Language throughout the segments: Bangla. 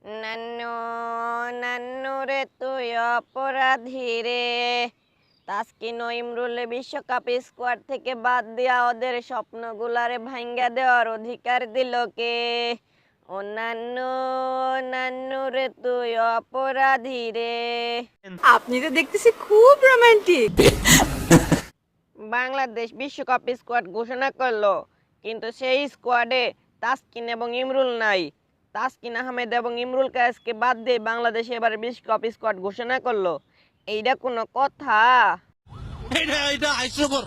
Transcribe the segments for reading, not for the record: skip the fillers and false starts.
নান্নু নান্নু রে তুই অপরাধী রে। তাসকিন ও ইমরুলে বিশ্বকাপ স্কোয়াড থেকে বাদ দিয়া ওদের স্বপ্নগুলারে ভাঙ্গা দেওয়ার অধিকার দিল কে? ও নান্নু নান্নু রে তুই অপরাধী রে। আপনি তো দেখতেছি খুব রোমান্টিক। বাংলাদেশ বিশ্বকাপ স্কোয়াড ঘোষণা করলো, কিন্তু সেই স্কোয়াডে তাসকিন এবং ইমরুল নাই। তাসকিন আহমেদ এবং ইমরুল কায়েসকে বাদ দিয়ে বাংলাদেশ এবার বিশ্বকাপ স্কোয়াড ঘোষণা করলো। এইটা কোনো কথা? এটা হাস্যকর,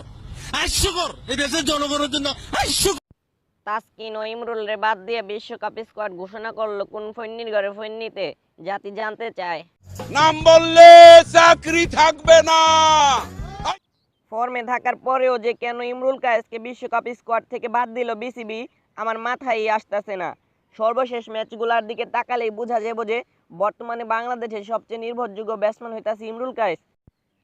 হাস্যকর, এই দেশের জনগণের জন্য হাস্যকর। তাসকিন ও ইমরুল রে বাদ দিয়ে বিশ্বকাপ স্কোয়াড ঘোষণা করলো কোন ফৈন্নির ঘরে ফৈন্নিতে? জাতি জানতে চায়। নাম বললে চাকরি থাকবে না। ফর্মে থাকার পরেও যে কেন ইমরুল কায়েসকে বিশ্বকাপ স্কোয়াড থেকে বাদ দিল বিসিবি, আমার মাথায় আসতেছে না। সর্বশেষ ম্যাচগুলোর দিকে তাকালেই বোঝা যাবে যে বর্তমানে বাংলাদেশের সবচেয়ে নির্ভরযোগ্য ব্যাটসম্যান হইতাছে ইমরুল কায়েস।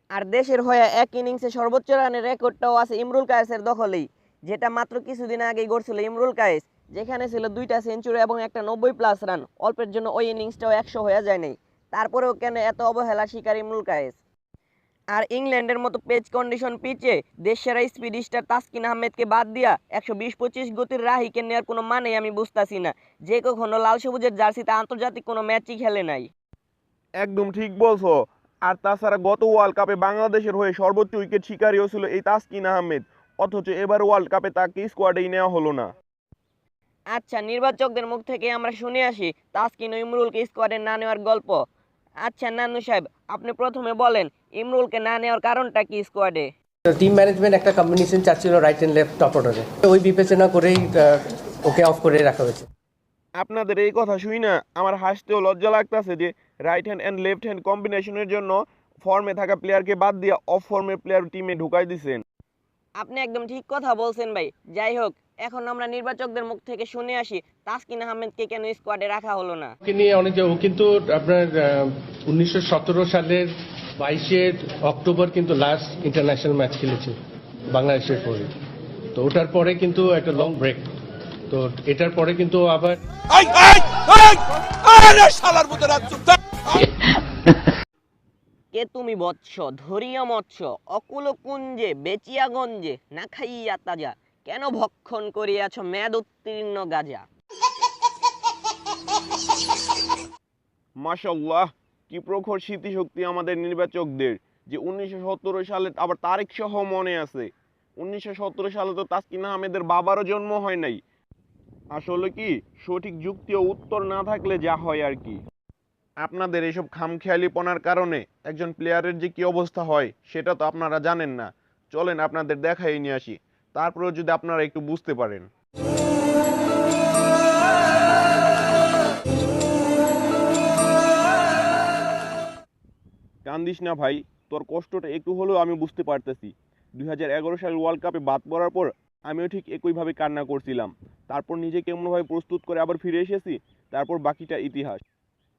আর দেশের হয়ে এক ইনিংসে সর্বোচ্চ রানের রেকর্ডটাও আছে ইমরুল কায়েসের দখলেই, যেটা মাত্র কিছুদিন আগেই গড়ছিল ইমরুল কায়েস, যেখানে ছিল 2টা সেঞ্চুরি এবং একটা 90+ রান। অল্পের জন্য ওই ইনিংসটাও 100 হয়ে যায় নাই। তারপরেও কেন এত অবহেলা শিকার ইমরুল কায়েস? আর ইংল্যান্ডের মতো পেজ কন্ডিশন পিচে দেশসেরা স্পিড স্টার তাসকিন আহমেদকে বাদ দিয়া 120-25 গতির রাহিকে নেওয়ার কোনো মানেই আমি বুঝতাছি না, যে কখনো লাল সবুজের জার্সিতে আন্তর্জাতিক কোনো ম্যাচই খেলে নাই। একদম ঠিক বলছো। আর তাছাড়া গত ওয়ার্ল্ড কাপে বাংলাদেশের হয়ে সর্বোচ্চ উইকেট শিকারীও ছিল এই তাসকিন আহমেদ, অথচ এবার ওয়ার্ল্ড কাপে তাকে স্কোয়াডেই নেওয়া হলো না। আচ্ছা, নির্বাচকদের মুখ থেকে আমরা শুনে আসি তাসকিন ও ইমরুলকে স্কোয়াডে না নেওয়ার গল্প। আচ্ছা নান্নু সাহেব, আপনি প্রথমে বলেন ইমরুলকে না নেওয়ার কারণটা কি স্কোয়াডে? টিম ম্যানেজমেন্ট একটা কম্বিনেশন চাচ্ছিল রাইট অ্যান্ড লেফট টপ অর্ডারে, ওই বিবেচনা করেই ওকে অফ করে রাখা হয়েছে। আপনাদের এই কথা শুই না আমার হাসতেও লজ্জা লাগতেছে যে right hand and left hand কম্বিনেশনের জন্য ফর্মে থাকা প্লেয়ারকে বাদ দিয়ে অফ ফর্মের প্লেয়ার টিমে ঢুকাই দিছেন। আপনি একদম ঠিক কথা বলছেন ভাই। যাই হোক, এখন আমরা নির্বাচকদের মুখ থেকে শুনে আসি তাসকিন আহমেদকে কেন স্কোয়াডে রাখা হলো না। ওকে নিয়ে অনেক, ও কিন্তু আপনার 1917 সালের 22 অক্টোবর কিন্তু লাস্ট ইন্টারন্যাশনাল ম্যাচ খেলেছে বাংলাদেশের পরে। তো ওটার পরে কিন্তু একটা লং ব্রেক, তো এটার পরে কিন্তু আবার এই এই এই আরে শালার মতো রাত চুপ থাক। কে তুমি বৎস ধরিয়া মৎস্য অকুল কুঞ্জে বেচিয়া গঞ্জে না খাইয়া তাজা, কেন ভক্ষণ করিয়াছ মেদ উত্তীর্ণ গাজা। মাশাআল্লাহ, কি প্রখর স্মৃতিশক্তি আমাদের নির্বাচকদের, যে 1917 সালে আবার তারিখ সহ মনে আছে। 1917 সালে তো তাসকিন আহমেদের বাবারও জন্ম হয় নাই। আসলে কি সঠিক যুক্তি ও উত্তর না থাকলে যা হয় আর কি। আপনাদের এসব খামখেয়ালিপনার কারণে একজন প্লেয়ারের যে কি অবস্থা হয় সেটা তো আপনারা জানেন না। চলেন আপনাদের দেখাই নিয়ে আসি, তারপরেও যদি আপনারা একটু বুঝতে পারেন। কান্দিস না ভাই, তোর কষ্টটা একটু হলেও আমি বুঝতে পারতেছি। 2011 সালের ওয়ার্ল্ড কাপে বাদ পড়ার পর আমিও ঠিক একইভাবে কান্না করছিলাম। তারপর নিজেকে এমনভাবে প্রস্তুত করে আবার ফিরে এসেছি, তারপর বাকিটা ইতিহাস।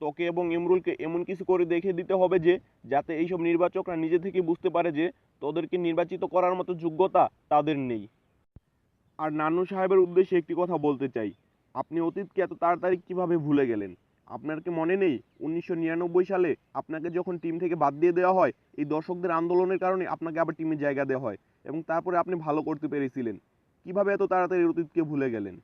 তোকে এবং ইমরুলকে এমন কিছু করে দেখে দিতে হবে যে, যাতে এইসব নির্বাচকরা নিজে থেকে বুঝতে পারে যে তোদেরকে নির্বাচিত করার মতো যোগ্যতা তাদের নেই। আর নান্নু সাহেবের উদ্দেশ্যে একটি কথা বলতে চাই, আপনি অতীতকে এত তাড়াতাড়ি কিভাবে ভুলে গেলেন? আপনার কি মনে নেই 1999 সালে আপনাকে যখন টিম থেকে বাদ দিয়ে দেওয়া হয়, এই দর্শকদের আন্দোলনের কারণে আপনাকে আবার টিমে জায়গা দেওয়া হয় এবং তারপরে আপনি ভালো করতে পেরেছিলেন। কিভাবে এত তাড়াতাড়ি অতীতকে ভুলে গেলেন?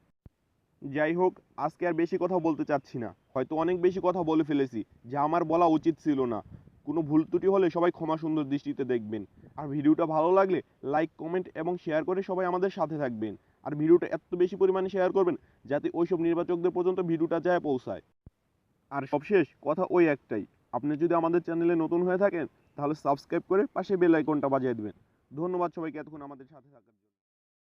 যাই হোক, আজকে আর বেশি কথা বলতে চাচ্ছি না, হয়তো অনেক বেশি কথা বলে ফেলেছি, যা আমার বলা উচিত ছিল না। কোনো ভুল ত্রুটি হলে সবাই ক্ষমা সুন্দর দৃষ্টিতে দেখবেন। আর ভিডিওটা ভালো লাগলে লাইক কমেন্ট এবং শেয়ার করে সবাই আমাদের সাথে থাকবেন। আর ভিডিওটা এত বেশি পরিমাণে শেয়ার করবেন যাতে ওইসব নির্বাচকদের পর্যন্ত ভিডিওটা যায় পৌঁছায়। আর সবশেষ কথা ওই একটাই, আপনি যদি আমাদের চ্যানেলে নতুন হয়ে থাকেন তাহলে সাবস্ক্রাইব করে পাশে বেল আইকনটা বাজিয়ে দেবেন। ধন্যবাদ সবাইকে এতক্ষণ আমাদের সাথে থাকার জন্য।